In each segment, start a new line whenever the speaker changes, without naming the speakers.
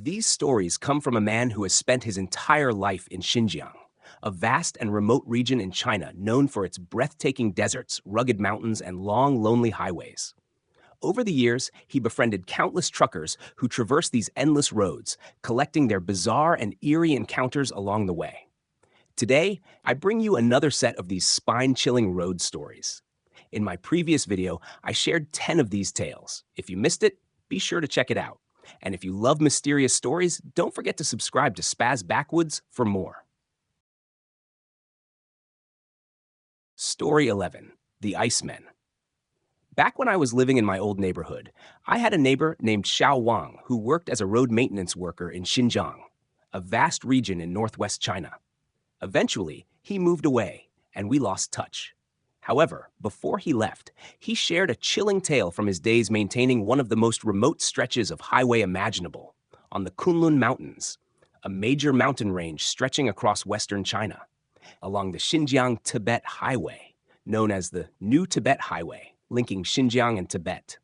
These stories come from a man who has spent his entire life in Xinjiang, a vast and remote region in China known for its breathtaking deserts, rugged mountains, and long, lonely highways. Over the years, he befriended countless truckers who traversed these endless roads, collecting their bizarre and eerie encounters along the way. Today, I bring you another set of these spine-chilling road stories. In my previous video, I shared 10 of these tales. If you missed it, be sure to check it out. And if you love mysterious stories, don't forget to subscribe to Spaz Backwoods for more. Story 11: The Icemen. Back when I was living in my old neighborhood, I had a neighbor named Xiao Wang who worked as a road maintenance worker in Xinjiang, a vast region in northwest China. Eventually, he moved away, and we lost touch. However, before he left, he shared a chilling tale from his days maintaining one of the most remote stretches of highway imaginable, on the Kunlun Mountains, a major mountain range stretching across western China, along the Xinjiang-Tibet Highway, known as the New Tibet Highway, linking Xinjiang and Tibet.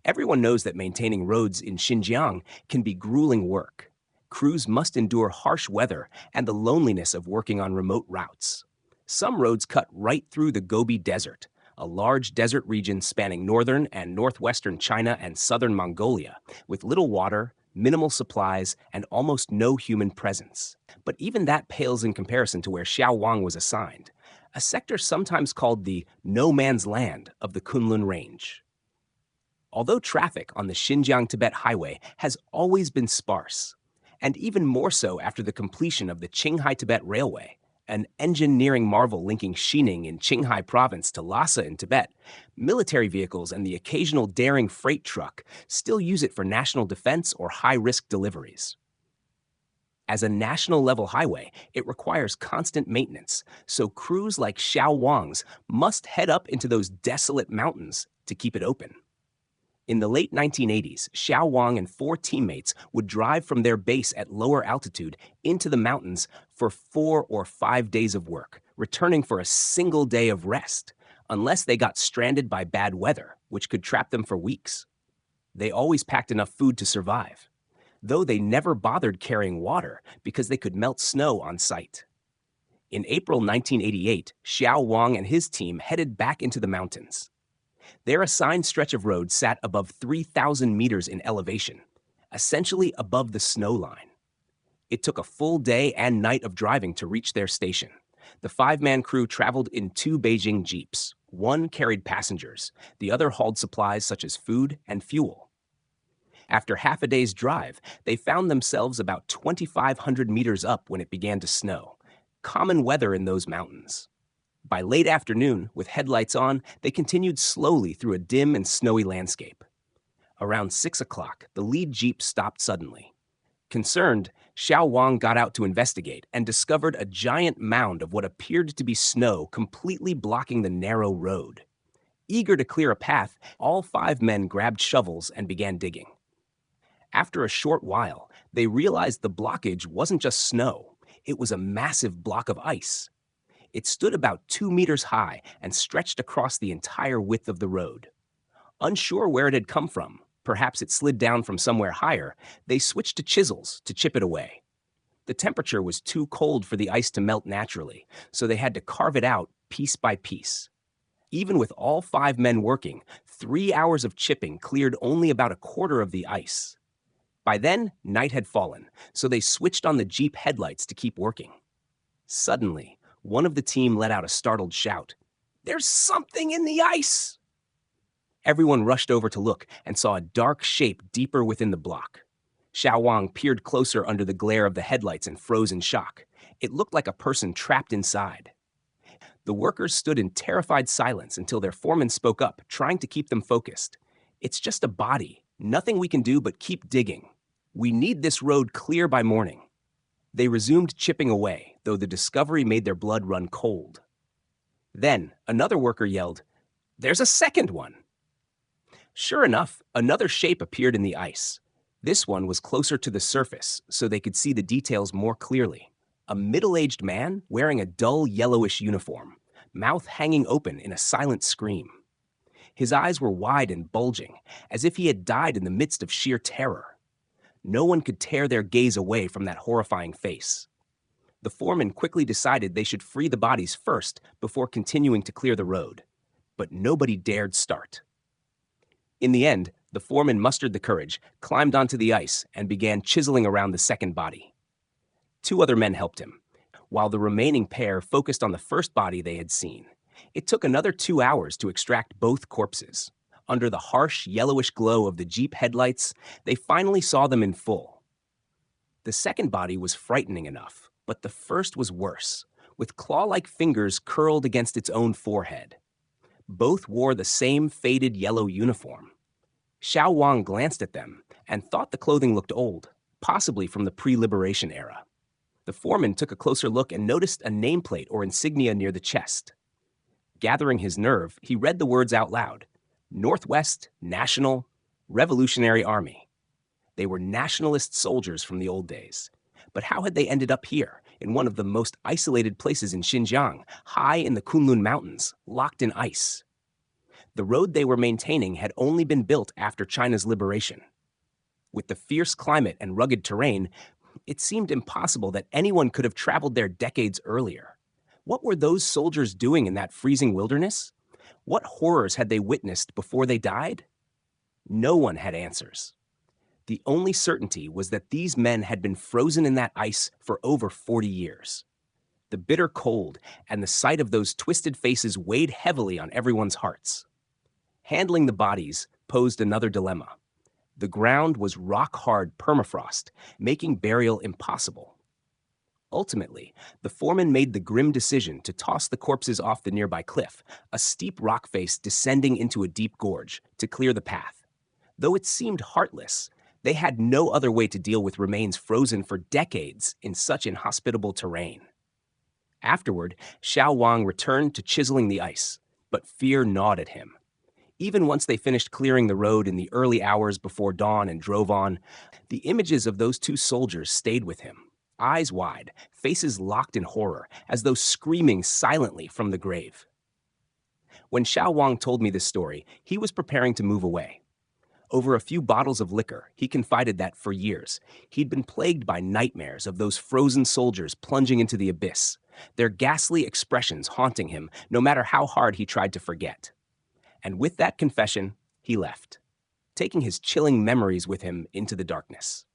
Everyone knows that maintaining roads in Xinjiang can be grueling work. Crews must endure harsh weather and the loneliness of working on remote routes. Some roads cut right through the Gobi Desert, a large desert region spanning northern and northwestern China and southern Mongolia, with little water, minimal supplies, and almost no human presence. But even that pales in comparison to where Xiao Wang was assigned, a sector sometimes called the no man's land of the Kunlun Range. Although traffic on the Xinjiang-Tibet Highway has always been sparse, and even more so after the completion of the Qinghai-Tibet Railway, an engineering marvel linking Xining in Qinghai Province to Lhasa in Tibet, military vehicles and the occasional daring freight truck still use it for national defense or high-risk deliveries. As a national-level highway, it requires constant maintenance, so crews like Xiao Wang's must head up into those desolate mountains to keep it open. In the late 1980s, Xiao Wang and 4 teammates would drive from their base at lower altitude into the mountains for 4 or 5 days of work, returning for a single day of rest, unless they got stranded by bad weather, which could trap them for weeks. They always packed enough food to survive, though they never bothered carrying water because they could melt snow on site. In April 1988, Xiao Wang and his team headed back into the mountains. Their assigned stretch of road sat above 3,000 meters in elevation, essentially above the snow line. It took a full day and night of driving to reach their station. The 5-man crew traveled in 2 Beijing Jeeps. One carried passengers, the other hauled supplies such as food and fuel. After half a day's drive, they found themselves about 2,500 meters up when it began to snow, common weather in those mountains. By late afternoon, with headlights on, they continued slowly through a dim and snowy landscape. Around 6 o'clock, the lead jeep stopped suddenly. Concerned, Xiao Wang got out to investigate and discovered a giant mound of what appeared to be snow completely blocking the narrow road. Eager to clear a path, all 5 men grabbed shovels and began digging. After a short while, they realized the blockage wasn't just snow, it was a massive block of ice. It stood about 2 meters high and stretched across the entire width of the road. Unsure where it had come from, perhaps it slid down from somewhere higher, they switched to chisels to chip it away. The temperature was too cold for the ice to melt naturally, so they had to carve it out piece by piece. Even with all 5 men working, 3 hours of chipping cleared only about a quarter of the ice. By then, night had fallen, so they switched on the Jeep headlights to keep working. Suddenly, one of the team let out a startled shout. "There's something in the ice!" Everyone rushed over to look and saw a dark shape deeper within the block. Xiao Wang peered closer under the glare of the headlights and froze in shock. It looked like a person trapped inside. The workers stood in terrified silence until their foreman spoke up, trying to keep them focused. "It's just a body. Nothing we can do but keep digging. We need this road clear by morning." They resumed chipping away, though the discovery made their blood run cold. Then, another worker yelled, "There's a second one!" Sure enough, another shape appeared in the ice. This one was closer to the surface, so they could see the details more clearly. A middle-aged man wearing a dull yellowish uniform, mouth hanging open in a silent scream. His eyes were wide and bulging, as if he had died in the midst of sheer terror. No one could tear their gaze away from that horrifying face. The foreman quickly decided they should free the bodies first before continuing to clear the road. But nobody dared start. In the end, the foreman mustered the courage, climbed onto the ice, and began chiseling around the second body. 2 other men helped him, while the remaining pair focused on the first body they had seen. It took another 2 hours to extract both corpses. Under the harsh, yellowish glow of the Jeep headlights, they finally saw them in full. The second body was frightening enough, but the first was worse, with claw-like fingers curled against its own forehead. Both wore the same faded yellow uniform. Xiao Wang glanced at them and thought the clothing looked old, possibly from the pre-liberation era. The foreman took a closer look and noticed a nameplate or insignia near the chest. Gathering his nerve, he read the words out loud: Northwest National Revolutionary Army. They were nationalist soldiers from the old days. But how had they ended up here, in one of the most isolated places in Xinjiang, high in the Kunlun Mountains, locked in ice? The road they were maintaining had only been built after China's liberation. With the fierce climate and rugged terrain, it seemed impossible that anyone could have traveled there decades earlier. What were those soldiers doing in that freezing wilderness? What horrors had they witnessed before they died? No one had answers. The only certainty was that these men had been frozen in that ice for over 40 years. The bitter cold and the sight of those twisted faces weighed heavily on everyone's hearts. Handling the bodies posed another dilemma. The ground was rock-hard permafrost, making burial impossible. Ultimately, the foreman made the grim decision to toss the corpses off the nearby cliff, a steep rock face descending into a deep gorge, to clear the path. Though it seemed heartless, they had no other way to deal with remains frozen for decades in such inhospitable terrain. Afterward, Xiao Wang returned to chiseling the ice, but fear gnawed at him. Even once they finished clearing the road in the early hours before dawn and drove on, the images of those 2 soldiers stayed with him, eyes wide, faces locked in horror, as though screaming silently from the grave. When Xiao Wang told me this story, he was preparing to move away. Over a few bottles of liquor, he confided that for years, he'd been plagued by nightmares of those frozen soldiers plunging into the abyss, their ghastly expressions haunting him no matter how hard he tried to forget. And with that confession, he left, taking his chilling memories with him into the darkness.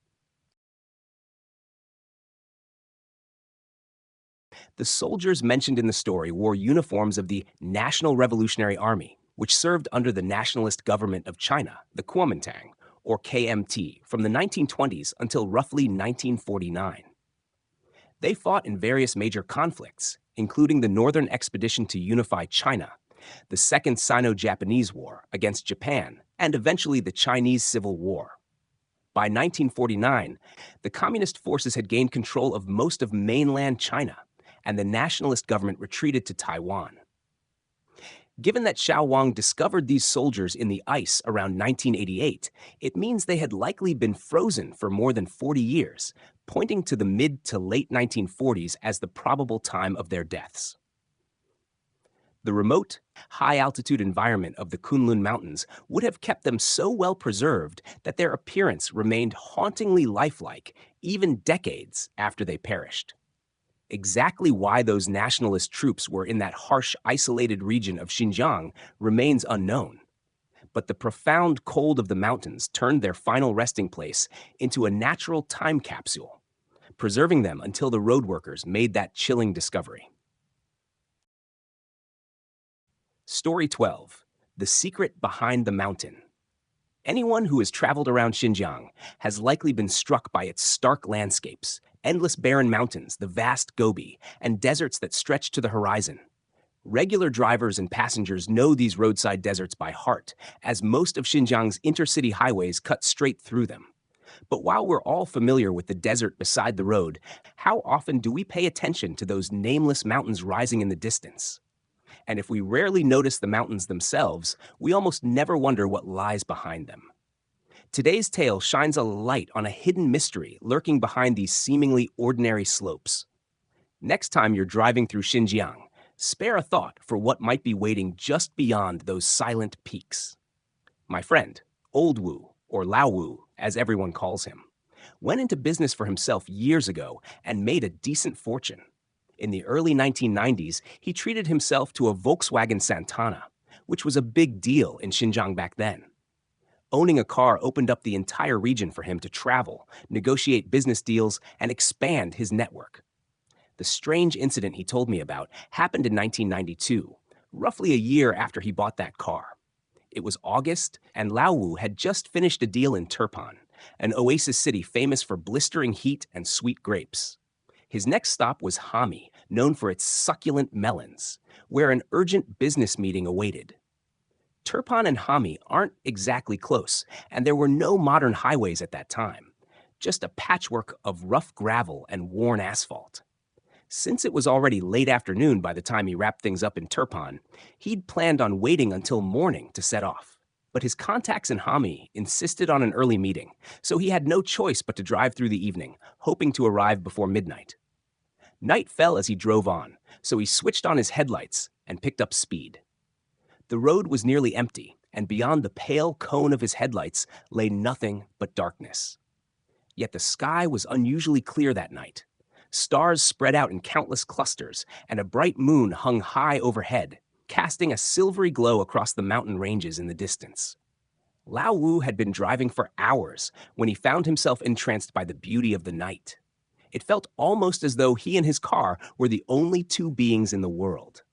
The soldiers mentioned in the story wore uniforms of the National Revolutionary Army, which served under the nationalist government of China, the Kuomintang, or KMT, from the 1920s until roughly 1949. They fought in various major conflicts, including the Northern Expedition to Unify China, the Second Sino-Japanese War against Japan, and eventually the Chinese Civil War. By 1949, the communist forces had gained control of most of mainland China, and the nationalist government retreated to Taiwan. Given that Xiao Wang discovered these soldiers in the ice around 1988, it means they had likely been frozen for more than 40 years, pointing to the mid to late 1940s as the probable time of their deaths. The remote, high-altitude environment of the Kunlun Mountains would have kept them so well preserved that their appearance remained hauntingly lifelike even decades after they perished. Exactly why those nationalist troops were in that harsh, isolated region of Xinjiang remains unknown. But the profound cold of the mountains turned their final resting place into a natural time capsule, preserving them until the roadworkers made that chilling discovery. Story 12. The Secret Behind the Mountain. Anyone who has traveled around Xinjiang has likely been struck by its stark landscapes, endless barren mountains, the vast Gobi, and deserts that stretch to the horizon. Regular drivers and passengers know these roadside deserts by heart, as most of Xinjiang's intercity highways cut straight through them. But while we're all familiar with the desert beside the road, how often do we pay attention to those nameless mountains rising in the distance? And if we rarely notice the mountains themselves, we almost never wonder what lies behind them. Today's tale shines a light on a hidden mystery lurking behind these seemingly ordinary slopes. Next time you're driving through Xinjiang, spare a thought for what might be waiting just beyond those silent peaks. My friend, Old Wu, or Lao Wu, as everyone calls him, went into business for himself years ago and made a decent fortune. In the early 1990s, he treated himself to a Volkswagen Santana, which was a big deal in Xinjiang back then. Owning a car opened up the entire region for him to travel, negotiate business deals, and expand his network. The strange incident he told me about happened in 1992, roughly a year after he bought that car. It was August, and Lao Wu had just finished a deal in Turpan, an oasis city famous for blistering heat and sweet grapes. His next stop was Hami, known for its succulent melons, where an urgent business meeting awaited. Turpan and Hami aren't exactly close, and there were no modern highways at that time, just a patchwork of rough gravel and worn asphalt. Since it was already late afternoon by the time he wrapped things up in Turpan, he'd planned on waiting until morning to set off. But his contacts in Hami insisted on an early meeting, so he had no choice but to drive through the evening, hoping to arrive before midnight. Night fell as he drove on, so he switched on his headlights and picked up speed. The road was nearly empty, and beyond the pale cone of his headlights lay nothing but darkness. Yet the sky was unusually clear that night. Stars spread out in countless clusters, and a bright moon hung high overhead, casting a silvery glow across the mountain ranges in the distance. Lao Wu had been driving for hours when he found himself entranced by the beauty of the night. It felt almost as though he and his car were the only two beings in the world.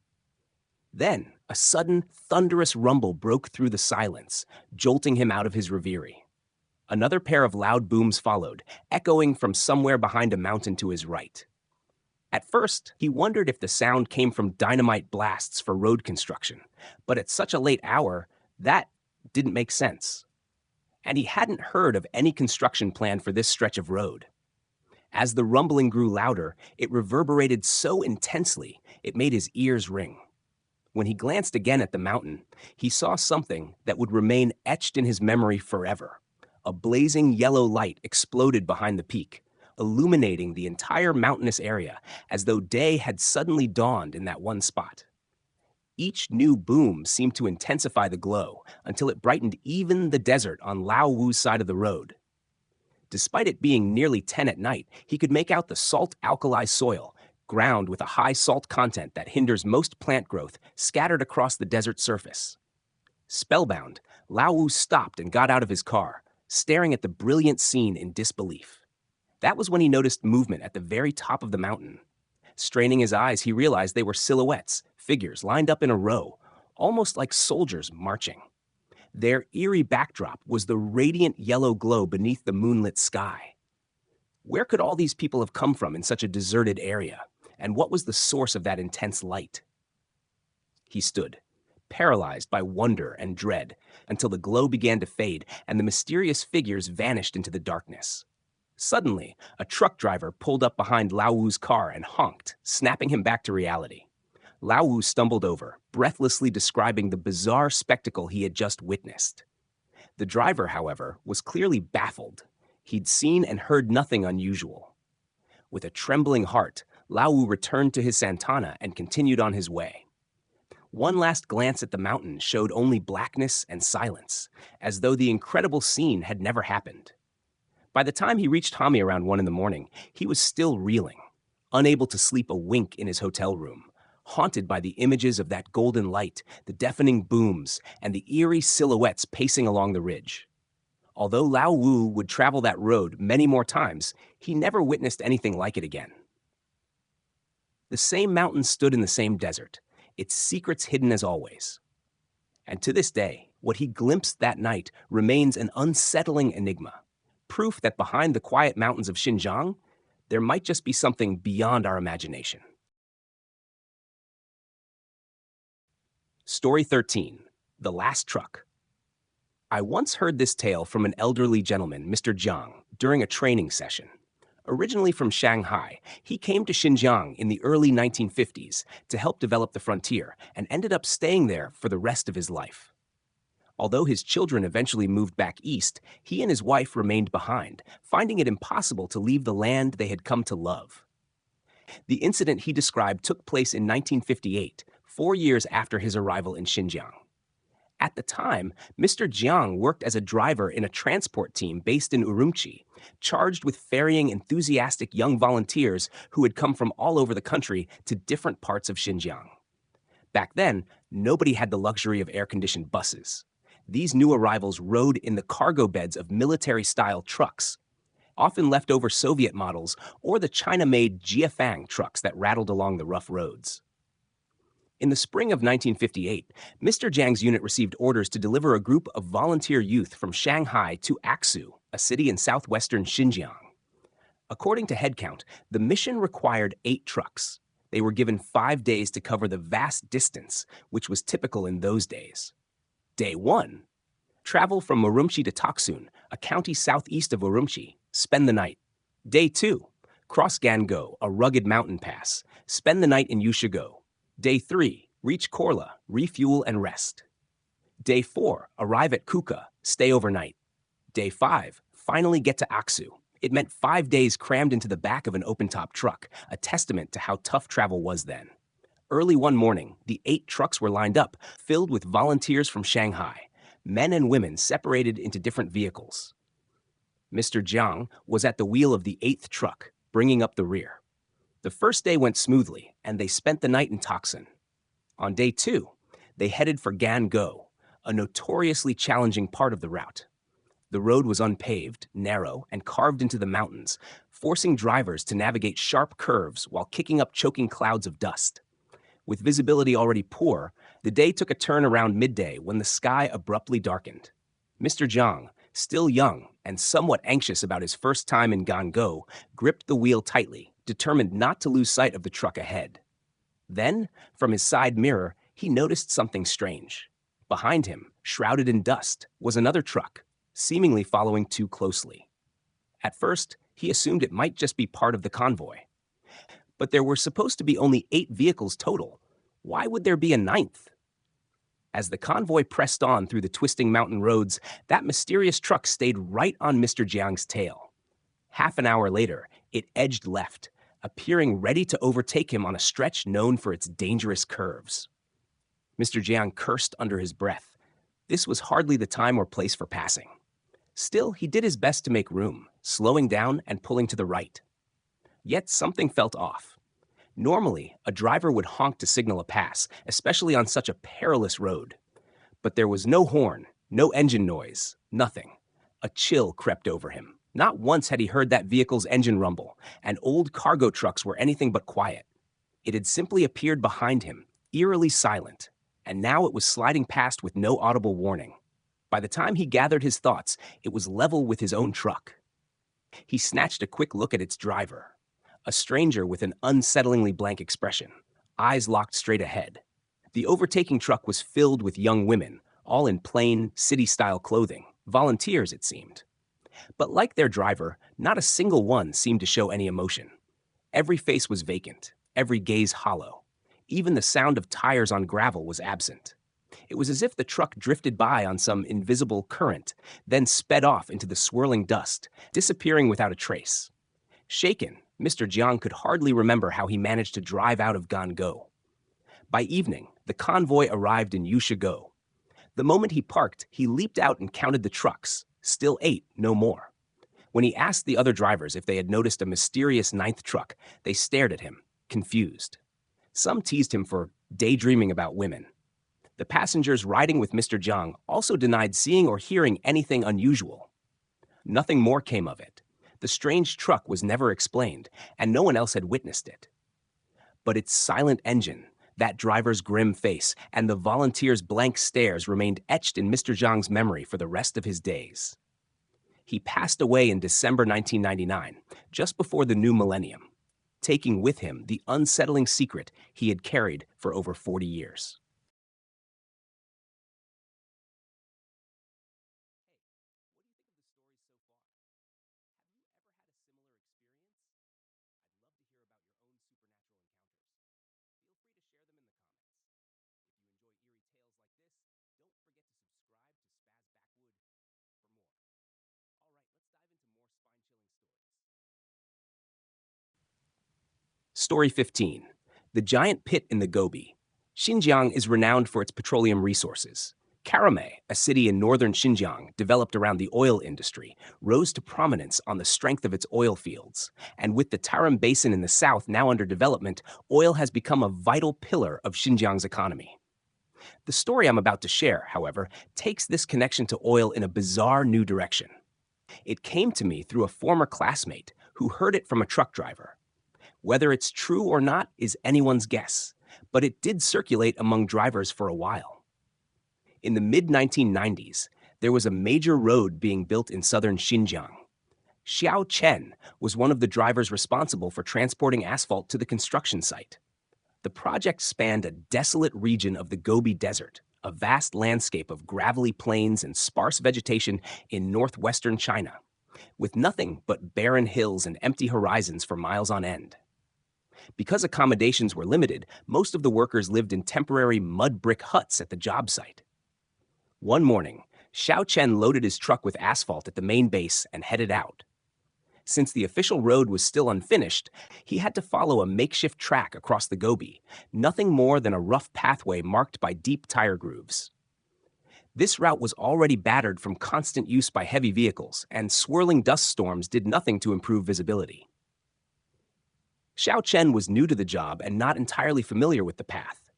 Then, a sudden, thunderous rumble broke through the silence, jolting him out of his reverie. Another pair of loud booms followed, echoing from somewhere behind a mountain to his right. At first, he wondered if the sound came from dynamite blasts for road construction, but at such a late hour, that didn't make sense. And he hadn't heard of any construction plan for this stretch of road. As the rumbling grew louder, it reverberated so intensely, it made his ears ring. When he glanced again at the mountain, he saw something that would remain etched in his memory forever. A blazing yellow light exploded behind the peak, illuminating the entire mountainous area as though day had suddenly dawned in that one spot. Each new boom seemed to intensify the glow until it brightened even the desert on Lao Wu's side of the road. Despite it being nearly 10 at night, he could make out the salt-alkali soil, ground with a high salt content that hinders most plant growth, scattered across the desert surface. Spellbound, Lao Wu stopped and got out of his car, staring at the brilliant scene in disbelief. That was when he noticed movement at the very top of the mountain. Straining his eyes, he realized they were silhouettes, figures lined up in a row, almost like soldiers marching. Their eerie backdrop was the radiant yellow glow beneath the moonlit sky. Where could all these people have come from in such a deserted area? And what was the source of that intense light? He stood, paralyzed by wonder and dread, until the glow began to fade and the mysterious figures vanished into the darkness. Suddenly, a truck driver pulled up behind Lao Wu's car and honked, snapping him back to reality. Lao Wu stumbled over, breathlessly describing the bizarre spectacle he had just witnessed. The driver, however, was clearly baffled. He'd seen and heard nothing unusual. With a trembling heart, Lao Wu returned to his Santana and continued on his way. One last glance at the mountain showed only blackness and silence, as though the incredible scene had never happened. By the time he reached Hami around 1 a.m, he was still reeling, unable to sleep a wink in his hotel room, haunted by the images of that golden light, the deafening booms, and the eerie silhouettes pacing along the ridge. Although Lao Wu would travel that road many more times, he never witnessed anything like it again. The same mountain stood in the same desert, its secrets hidden as always. And to this day, what he glimpsed that night remains an unsettling enigma, proof that behind the quiet mountains of Xinjiang, there might just be something beyond our imagination. Story 13, The Last Truck. I once heard this tale from an elderly gentleman, Mr. Jiang, during a training session. Originally from Shanghai, he came to Xinjiang in the early 1950s to help develop the frontier and ended up staying there for the rest of his life. Although his children eventually moved back east, he and his wife remained behind, finding it impossible to leave the land they had come to love. The incident he described took place in 1958, 4 years after his arrival in Xinjiang. At the time, Mr. Jiang worked as a driver in a transport team based in Urumqi, charged with ferrying enthusiastic young volunteers who had come from all over the country to different parts of Xinjiang. Back then, nobody had the luxury of air-conditioned buses. These new arrivals rode in the cargo beds of military-style trucks, often leftover Soviet models or the China-made Jiefang trucks that rattled along the rough roads. In the spring of 1958, Mr. Jiang's unit received orders to deliver a group of volunteer youth from Shanghai to Aksu, a city in southwestern Xinjiang. According to headcount, the mission required 8 trucks. They were given 5 days to cover the vast distance, which was typical in those days. Day 1. Travel from Urumqi to Taksun, a county southeast of Urumqi. Spend the night. Day 2. Cross Gango, a rugged mountain pass. Spend the night in Yushigo. Day 3. Reach Korla, refuel and rest. Day 4. Arrive at Kuka, stay overnight. Day 5. Finally get to Aksu. It meant 5 days crammed into the back of an open-top truck, a testament to how tough travel was then. Early one morning, the 8 trucks were lined up, filled with volunteers from Shanghai, men and women separated into different vehicles. Mr. Jiang was at the wheel of the 8th truck, bringing up the rear. The first day went smoothly, and they spent the night in Taksun. On day 2, they headed for Gango, a notoriously challenging part of the route. The road was unpaved, narrow, and carved into the mountains, forcing drivers to navigate sharp curves while kicking up choking clouds of dust. With visibility already poor, the day took a turn around midday when the sky abruptly darkened. Mr. Jiang, still young and somewhat anxious about his first time in Gango, gripped the wheel tightly, determined not to lose sight of the truck ahead. Then, from his side mirror, he noticed something strange. Behind him, shrouded in dust, was another truck, seemingly following too closely. At first, he assumed it might just be part of the convoy. But there were supposed to be only 8 vehicles total. Why would there be a 9th? As the convoy pressed on through the twisting mountain roads, that mysterious truck stayed right on Mr. Jiang's tail. Half an hour later, it edged left, appearing ready to overtake him on a stretch known for its dangerous curves. Mr. Jiang cursed under his breath. This was hardly the time or place for passing. Still, he did his best to make room, slowing down and pulling to the right. Yet something felt off. Normally, a driver would honk to signal a pass, especially on such a perilous road. But there was no horn, no engine noise, nothing. A chill crept over him. Not once had he heard that vehicle's engine rumble, and old cargo trucks were anything but quiet. It had simply appeared behind him, eerily silent, and now it was sliding past with no audible warning. By the time he gathered his thoughts, it was level with his own truck. He snatched a quick look at its driver, a stranger with an unsettlingly blank expression, eyes locked straight ahead. The overtaking truck was filled with young women, all in plain, city-style clothing, volunteers it seemed. But like their driver, not a single one seemed to show any emotion. Every face was vacant, every gaze hollow. Even the sound of tires on gravel was absent. It was as if the truck drifted by on some invisible current, then sped off into the swirling dust, disappearing without a trace. Shaken, Mr. Jiang could hardly remember how he managed to drive out of Gango. By evening, the convoy arrived in Yushigo. The moment he parked, he leaped out and counted the trucks, still 8, no more. When he asked the other drivers if they had noticed a mysterious 9th truck, they stared at him, confused. Some teased him for daydreaming about women. The passengers riding with Mr. Jiang also denied seeing or hearing anything unusual. Nothing more came of it. The strange truck was never explained, and no one else had witnessed it. But its silent engine, that driver's grim face, and the volunteers' blank stares remained etched in Mr. Jiang's memory for the rest of his days. He passed away in December 1999, just before the new millennium, taking with him the unsettling secret he had carried for over 40 years. Story 15. The Giant Pit in the Gobi. Xinjiang is renowned for its petroleum resources. Karame, a city in northern Xinjiang developed around the oil industry, rose to prominence on the strength of its oil fields. And with the Tarim Basin in the south now under development, oil has become a vital pillar of Xinjiang's economy. The story I'm about to share, however, takes this connection to oil in a bizarre new direction. It came to me through a former classmate who heard it from a truck driver. Whether it's true or not is anyone's guess, but it did circulate among drivers for a while. In the mid-1990s, there was a major road being built in southern Xinjiang. Xiao Chen was one of the drivers responsible for transporting asphalt to the construction site. The project spanned a desolate region of the Gobi Desert, a vast landscape of gravelly plains and sparse vegetation in northwestern China, with nothing but barren hills and empty horizons for miles on end. Because accommodations were limited, most of the workers lived in temporary mud brick huts at the job site. One morning, Xiao Chen loaded his truck with asphalt at the main base and headed out. Since the official road was still unfinished, he had to follow a makeshift track across the Gobi, nothing more than a rough pathway marked by deep tire grooves. This route was already battered from constant use by heavy vehicles, and swirling dust storms did nothing to improve visibility. Xiao Chen was new to the job and not entirely familiar with the path.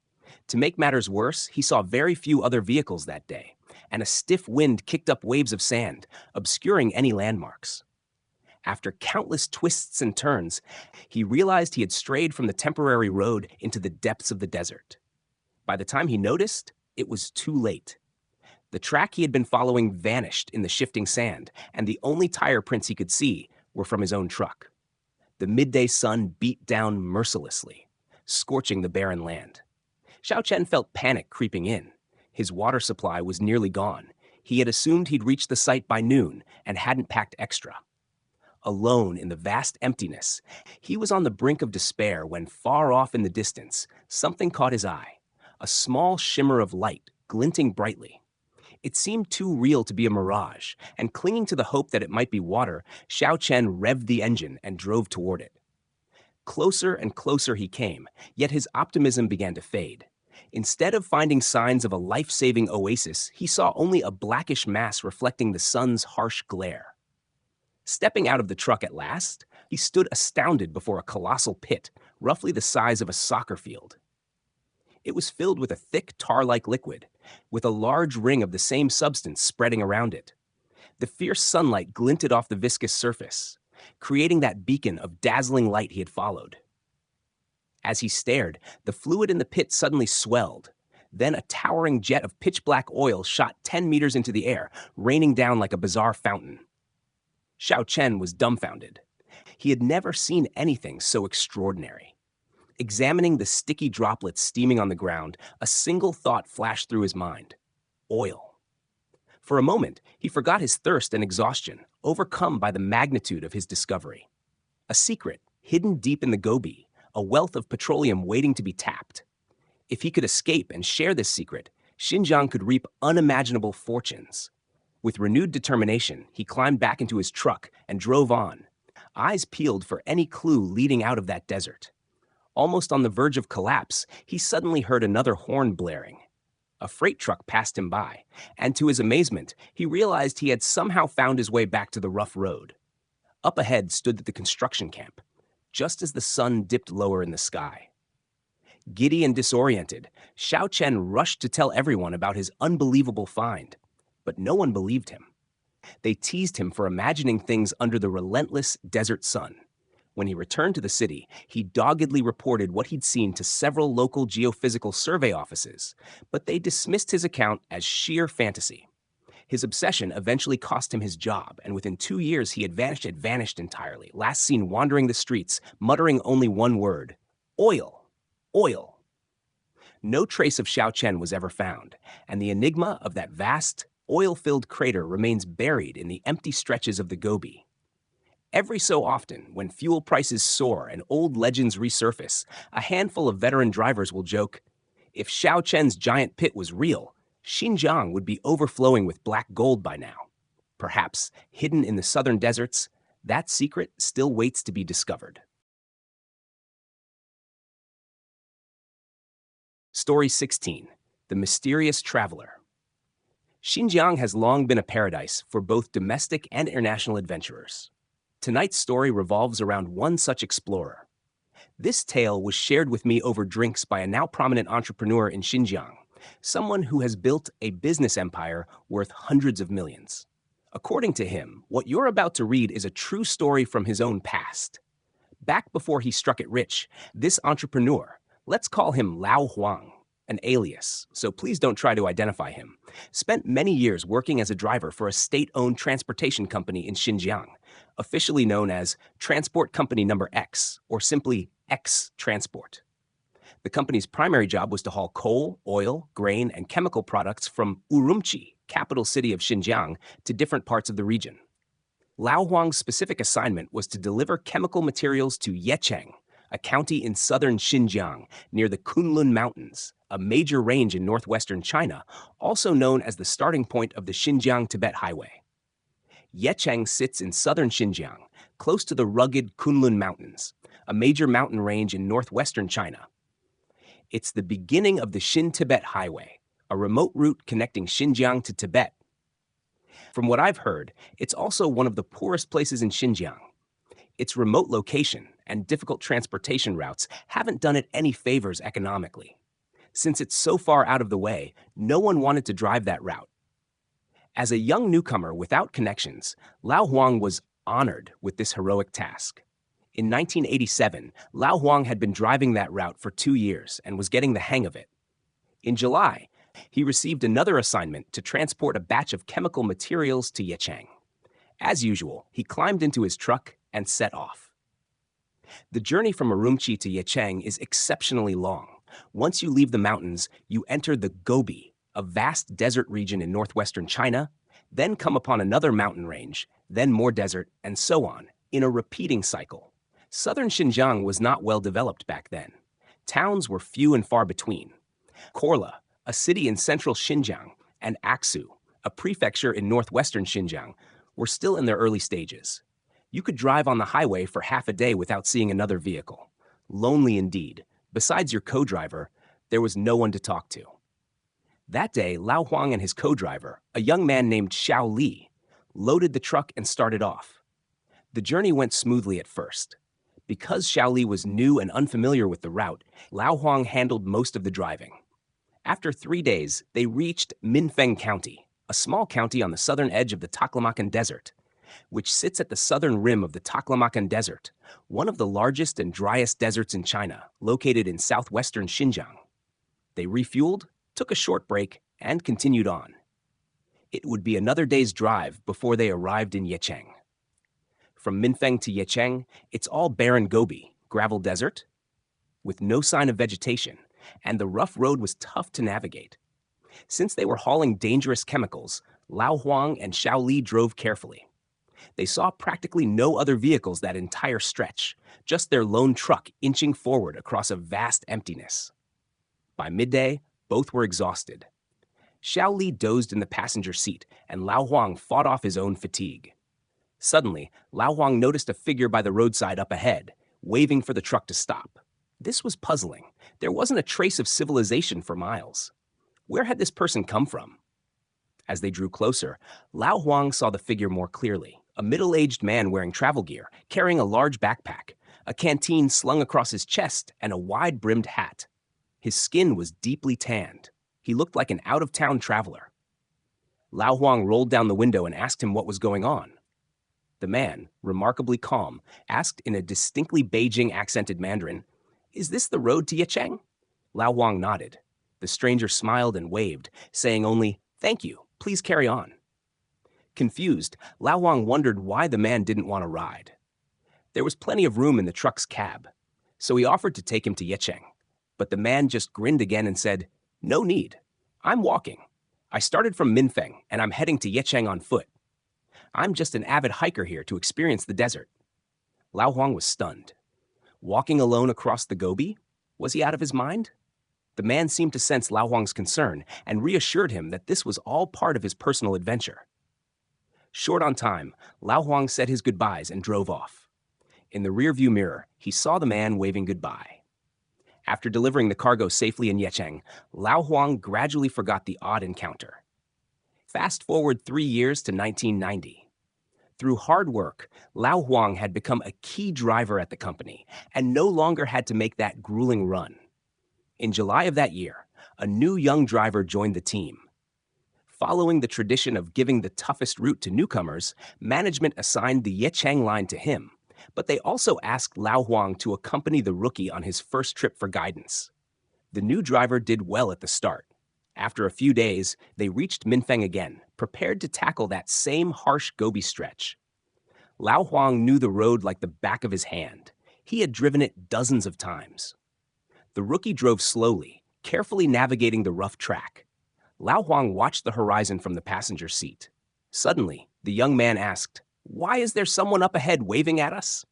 To make matters worse, he saw very few other vehicles that day, and a stiff wind kicked up waves of sand, obscuring any landmarks. After countless twists and turns, he realized he had strayed from the temporary road into the depths of the desert. By the time he noticed, it was too late. The track he had been following vanished in the shifting sand, and the only tire prints he could see were from his own truck. The midday sun beat down mercilessly, scorching the barren land. Xiao Chen felt panic creeping in. His water supply was nearly gone. He had assumed he'd reach the site by noon and hadn't packed extra. Alone in the vast emptiness, he was on the brink of despair when far off in the distance, something caught his eye, a small shimmer of light glinting brightly. It seemed too real to be a mirage, and clinging to the hope that it might be water, Xiao Chen revved the engine and drove toward it. Closer and closer he came, yet his optimism began to fade. Instead of finding signs of a life-saving oasis, he saw only a blackish mass reflecting the sun's harsh glare. Stepping out of the truck at last, he stood astounded before a colossal pit, roughly the size of a soccer field. It was filled with a thick tar-like liquid, with a large ring of the same substance spreading around it. The fierce sunlight glinted off the viscous surface, creating that beacon of dazzling light he had followed. As he stared, the fluid in the pit suddenly swelled. Then a towering jet of pitch-black oil shot 10 meters into the air, raining down like a bizarre fountain. Xiao Chen was dumbfounded. He had never seen anything so extraordinary. Examining the sticky droplets steaming on the ground, a single thought flashed through his mind: oil. For a moment, he forgot his thirst and exhaustion, overcome by the magnitude of his discovery. A secret, hidden deep in the Gobi, a wealth of petroleum waiting to be tapped. If he could escape and share this secret, Xinjiang could reap unimaginable fortunes. With renewed determination, he climbed back into his truck and drove on, eyes peeled for any clue leading out of that desert. Almost on the verge of collapse, he suddenly heard another horn blaring. A freight truck passed him by, and to his amazement, he realized he had somehow found his way back to the rough road. Up ahead stood the construction camp, just as the sun dipped lower in the sky. Giddy and disoriented, Xiao Chen rushed to tell everyone about his unbelievable find, but no one believed him. They teased him for imagining things under the relentless desert sun. When he returned to the city, he doggedly reported what he'd seen to several local geophysical survey offices, but they dismissed his account as sheer fantasy. His obsession eventually cost him his job, and within 2 years he had vanished entirely, last seen wandering the streets, muttering only one word: oil, oil. No trace of Xiao Chen was ever found, and the enigma of that vast, oil-filled crater remains buried in the empty stretches of the Gobi. Every so often, when fuel prices soar and old legends resurface, a handful of veteran drivers will joke, if Xiao Chen's giant pit was real, Xinjiang would be overflowing with black gold by now. Perhaps, hidden in the southern deserts, that secret still waits to be discovered. Story 16. The Mysterious Traveler. Xinjiang has long been a paradise for both domestic and international adventurers. Tonight's story revolves around one such explorer. This tale was shared with me over drinks by a now prominent entrepreneur in Xinjiang, someone who has built a business empire worth hundreds of millions. According to him, what you're about to read is a true story from his own past. Back before he struck it rich, this entrepreneur, let's call him Lao Huang, an alias, so please don't try to identify him, spent many years working as a driver for a state-owned transportation company in Xinjiang, officially known as Transport Company Number X, or simply X Transport. The company's primary job was to haul coal, oil, grain, and chemical products from Urumqi, capital city of Xinjiang, to different parts of the region. Lao Huang's specific assignment was to deliver chemical materials to Yecheng, a county in southern Xinjiang near the Kunlun Mountains, a major range in northwestern China, also known as the starting point of the Xinjiang-Tibet Highway. Yecheng sits in southern Xinjiang, close to the rugged Kunlun Mountains, a major mountain range in northwestern China. It's the beginning of the Xin-Tibet Highway, a remote route connecting Xinjiang to Tibet. From what I've heard, it's also one of the poorest places in Xinjiang. Its remote location and difficult transportation routes haven't done it any favors economically. Since it's so far out of the way, no one wanted to drive that route. As a young newcomer without connections, Lao Huang was honored with this heroic task. In 1987, Lao Huang had been driving that route for 2 years and was getting the hang of it. In July, he received another assignment to transport a batch of chemical materials to Yecheng. As usual, he climbed into his truck and set off. The journey from Urumqi to Yecheng is exceptionally long. Once you leave the mountains, you enter the Gobi, a vast desert region in northwestern China, then come upon another mountain range, then more desert, and so on, in a repeating cycle. Southern Xinjiang was not well developed back then. Towns were few and far between. Korla, a city in central Xinjiang, and Aksu, a prefecture in northwestern Xinjiang, were still in their early stages. You could drive on the highway for half a day without seeing another vehicle. Lonely indeed. Besides your co-driver, there was no one to talk to. That day, Lao Huang and his co-driver, a young man named Xiao Li, loaded the truck and started off. The journey went smoothly at first. Because Xiao Li was new and unfamiliar with the route, Lao Huang handled most of the driving. After 3 days, they reached Minfeng County, a small county on the southern edge of the Taklamakan Desert, which sits at the southern rim of the Taklamakan Desert, one of the largest and driest deserts in China, located in southwestern Xinjiang. They refueled, took a short break, and continued on. It would be another day's drive before they arrived in Yecheng. From Minfeng to Yecheng, it's all barren Gobi, gravel desert, with no sign of vegetation, and the rough road was tough to navigate. Since they were hauling dangerous chemicals, Lao Huang and Xiao Li drove carefully. They saw practically no other vehicles that entire stretch, just their lone truck inching forward across a vast emptiness. By midday, both were exhausted. Xiao Li dozed in the passenger seat, and Lao Huang fought off his own fatigue. Suddenly, Lao Huang noticed a figure by the roadside up ahead, waving for the truck to stop. This was puzzling. There wasn't a trace of civilization for miles. Where had this person come from? As they drew closer, Lao Huang saw the figure more clearly, a middle-aged man wearing travel gear, carrying a large backpack, a canteen slung across his chest, and a wide-brimmed hat. His skin was deeply tanned. He looked like an out-of-town traveler. Lao Huang rolled down the window and asked him what was going on. The man, remarkably calm, asked in a distinctly Beijing-accented Mandarin, "Is this the road to Yecheng?" Lao Huang nodded. The stranger smiled and waved, saying only, "Thank you, please carry on." Confused, Lao Huang wondered why the man didn't want to ride. There was plenty of room in the truck's cab, so he offered to take him to Yecheng. But the man just grinned again and said, "No need. I'm walking. I started from Minfeng, and I'm heading to Yecheng on foot. I'm just an avid hiker here to experience the desert." Lao Huang was stunned. Walking alone across the Gobi? Was he out of his mind? The man seemed to sense Lao Huang's concern and reassured him that this was all part of his personal adventure. Short on time, Lao Huang said his goodbyes and drove off. In the rearview mirror, he saw the man waving goodbye. After delivering the cargo safely in Yecheng, Lao Huang gradually forgot the odd encounter. Fast forward 3 years to 1990. Through hard work, Lao Huang had become a key driver at the company and no longer had to make that grueling run. In July of that year, a new young driver joined the team. Following the tradition of giving the toughest route to newcomers, management assigned the Yecheng line to him, but they also asked Lao Huang to accompany the rookie on his first trip for guidance. The new driver did well at the start. After a few days, they reached Minfeng again, prepared to tackle that same harsh Gobi stretch. Lao Huang knew the road like the back of his hand. He had driven it dozens of times. The rookie drove slowly, carefully navigating the rough track. Lao Huang watched the horizon from the passenger seat. Suddenly, the young man asked, "Why is there someone up ahead waving at us?"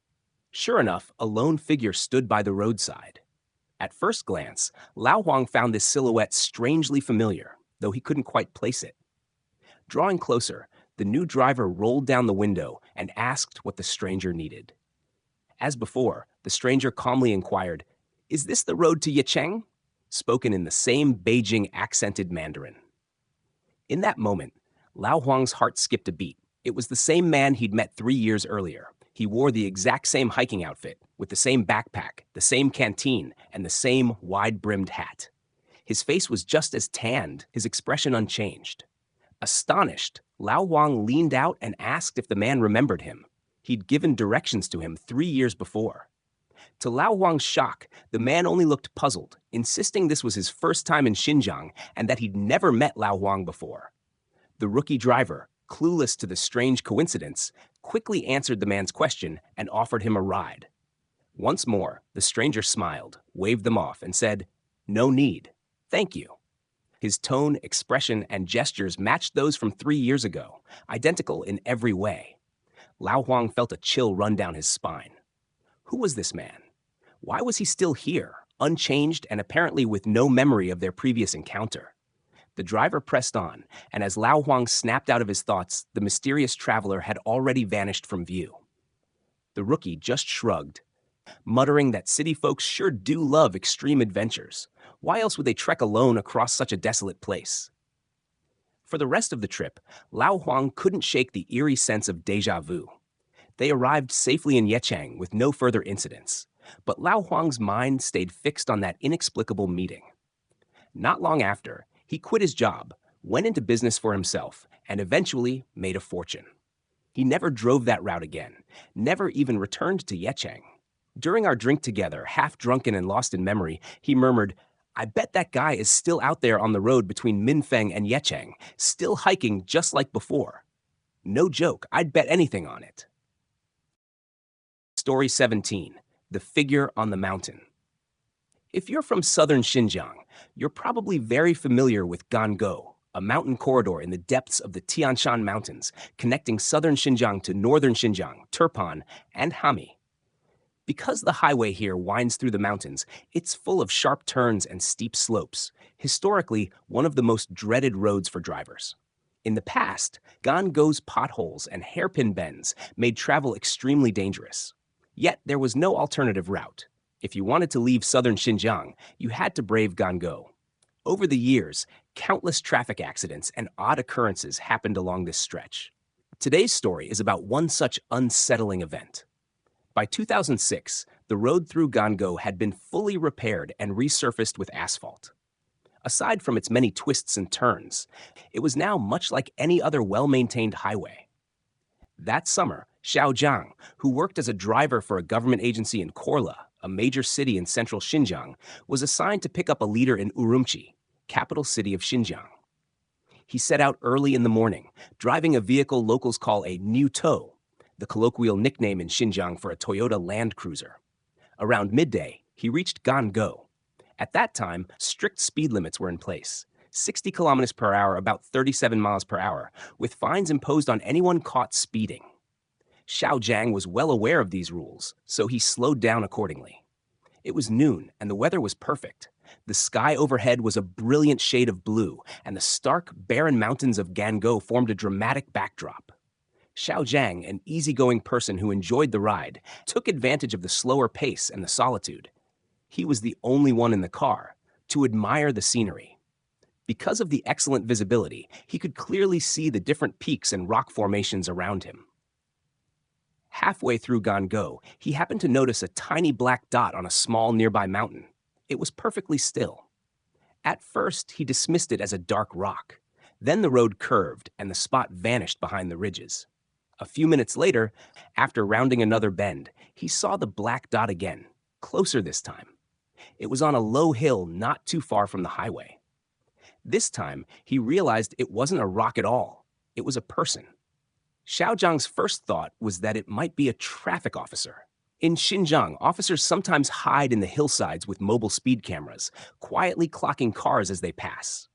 Sure enough, a lone figure stood by the roadside. At first glance, Lao Huang found this silhouette strangely familiar, though he couldn't quite place it. Drawing closer, the new driver rolled down the window and asked what the stranger needed. As before, the stranger calmly inquired, "Is this the road to Yecheng?" Spoken in the same Beijing accented Mandarin. In that moment, Lao Huang's heart skipped a beat. It was the same man he'd met 3 years earlier. He wore the exact same hiking outfit, with the same backpack, the same canteen, and the same wide-brimmed hat. His face was just as tanned, his expression unchanged. Astonished, Lao Huang leaned out and asked if the man remembered him. He'd given directions to him 3 years before. To Lao Huang's shock, the man only looked puzzled, insisting this was his first time in Xinjiang and that he'd never met Lao Huang before. The rookie driver, clueless to the strange coincidence, quickly answered the man's question and offered him a ride. Once more, the stranger smiled, waved them off, and said, "No need. Thank you." His tone, expression, and gestures matched those from 3 years ago, identical in every way. Lao Huang felt a chill run down his spine. Who was this man? Why was he still here, unchanged and apparently with no memory of their previous encounter? The driver pressed on, and as Lao Huang snapped out of his thoughts, the mysterious traveler had already vanished from view. The rookie just shrugged, muttering that city folks sure do love extreme adventures. Why else would they trek alone across such a desolate place? For the rest of the trip, Lao Huang couldn't shake the eerie sense of déjà vu. They arrived safely in Yecheng with no further incidents, but Lao Huang's mind stayed fixed on that inexplicable meeting. Not long after, he quit his job, went into business for himself, and eventually made a fortune. He never drove that route again, never even returned to Yecheng. During our drink together, half drunken and lost in memory, he murmured, "I bet that guy is still out there on the road between Minfeng and Yecheng, still hiking just like before. No joke, I'd bet anything on it." Story 17, The Figure on the Mountain. If you're from southern Xinjiang, you're probably very familiar with Gango, a mountain corridor in the depths of the Tian Shan Mountains, connecting southern Xinjiang to northern Xinjiang, Turpan, and Hami. Because the highway here winds through the mountains, it's full of sharp turns and steep slopes, historically one of the most dreaded roads for drivers. In the past, Gango's potholes and hairpin bends made travel extremely dangerous. Yet there was no alternative route. If you wanted to leave southern Xinjiang, you had to brave Gango. Over the years, countless traffic accidents and odd occurrences happened along this stretch. Today's story is about one such unsettling event. By 2006, the road through Gango had been fully repaired and resurfaced with asphalt. Aside from its many twists and turns, it was now much like any other well-maintained highway. That summer, Xiao Zhang, who worked as a driver for a government agency in Korla, a major city in central Xinjiang, was assigned to pick up a leader in Urumqi, capital city of Xinjiang. He set out early in the morning, driving a vehicle locals call a Niutou, the colloquial nickname in Xinjiang for a Toyota Land Cruiser. Around midday, he reached Gango. At that time, strict speed limits were in place, 60 kilometers per hour, about 37 miles per hour, with fines imposed on anyone caught speeding. Xiao Zhang was well aware of these rules, so he slowed down accordingly. It was noon, and the weather was perfect. The sky overhead was a brilliant shade of blue, and the stark, barren mountains of Gango formed a dramatic backdrop. Xiao Zhang, an easygoing person who enjoyed the ride, took advantage of the slower pace and the solitude. He was the only one in the car to admire the scenery. Because of the excellent visibility, he could clearly see the different peaks and rock formations around him. Halfway through Gango, he happened to notice a tiny black dot on a small nearby mountain. It was perfectly still. At first, he dismissed it as a dark rock. Then the road curved and the spot vanished behind the ridges. A few minutes later, after rounding another bend, he saw the black dot again, closer this time. It was on a low hill not too far from the highway. This time, he realized it wasn't a rock at all. It was a person. Xiaozhang's first thought was that it might be a traffic officer. In Xinjiang, officers sometimes hide in the hillsides with mobile speed cameras, quietly clocking cars as they pass.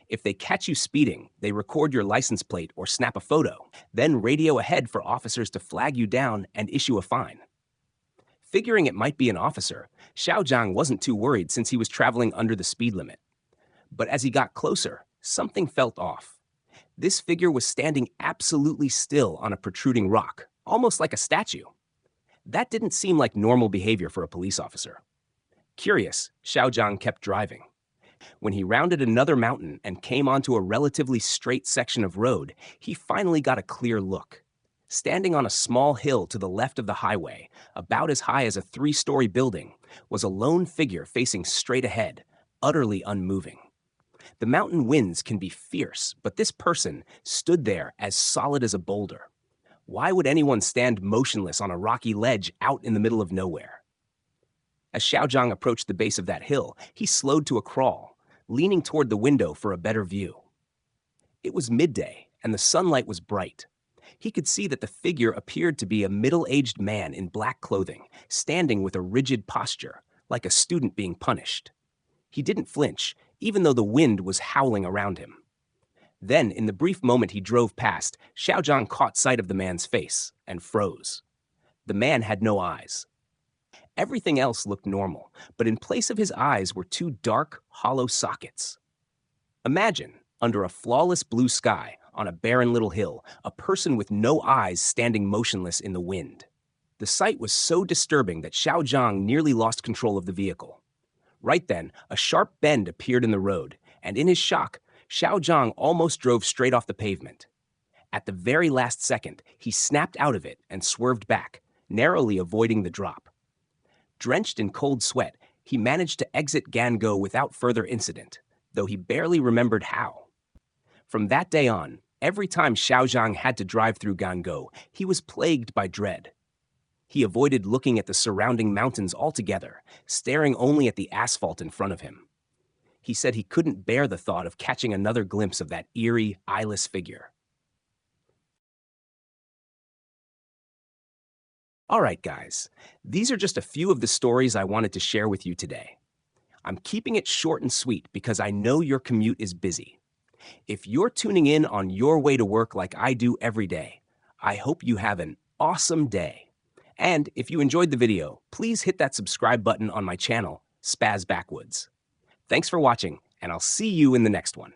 If they catch you speeding, they record your license plate or snap a photo, then radio ahead for officers to flag you down and issue a fine. Figuring it might be an officer, Xiaozhang wasn't too worried since he was traveling under the speed limit. But as he got closer, something felt off. This figure was standing absolutely still on a protruding rock, almost like a statue. That didn't seem like normal behavior for a police officer. Curious, Xiaozhang kept driving. When he rounded another mountain and came onto a relatively straight section of road, he finally got a clear look. Standing on a small hill to the left of the highway, about as high as a 3-story building, was a lone figure facing straight ahead, utterly unmoving. The mountain winds can be fierce, but this person stood there as solid as a boulder. Why would anyone stand motionless on a rocky ledge out in the middle of nowhere? As Xiaozhang approached the base of that hill, he slowed to a crawl, leaning toward the window for a better view. It was midday, and the sunlight was bright. He could see that the figure appeared to be a middle-aged man in black clothing, standing with a rigid posture, like a student being punished. He didn't flinch, even though the wind was howling around him. Then, in the brief moment he drove past, Xiaozhang caught sight of the man's face and froze. The man had no eyes. Everything else looked normal, but in place of his eyes were 2 dark, hollow sockets. Imagine, under a flawless blue sky, on a barren little hill, a person with no eyes standing motionless in the wind. The sight was so disturbing that Xiaozhang nearly lost control of the vehicle. Right then, a sharp bend appeared in the road, and in his shock, Xiaozhang almost drove straight off the pavement. At the very last second, he snapped out of it and swerved back, narrowly avoiding the drop. Drenched in cold sweat, he managed to exit Gango without further incident, though he barely remembered how. From that day on, every time Xiaozhang had to drive through Gango, he was plagued by dread. He avoided looking at the surrounding mountains altogether, staring only at the asphalt in front of him. He said he couldn't bear the thought of catching another glimpse of that eerie, eyeless figure. All right, guys, these are just a few of the stories I wanted to share with you today. I'm keeping it short and sweet because I know your commute is busy. If you're tuning in on your way to work like I do every day, I hope you have an awesome day. And if you enjoyed the video, please hit that subscribe button on my channel, Spaz Backwoods. Thanks for watching, and I'll see you in the next one.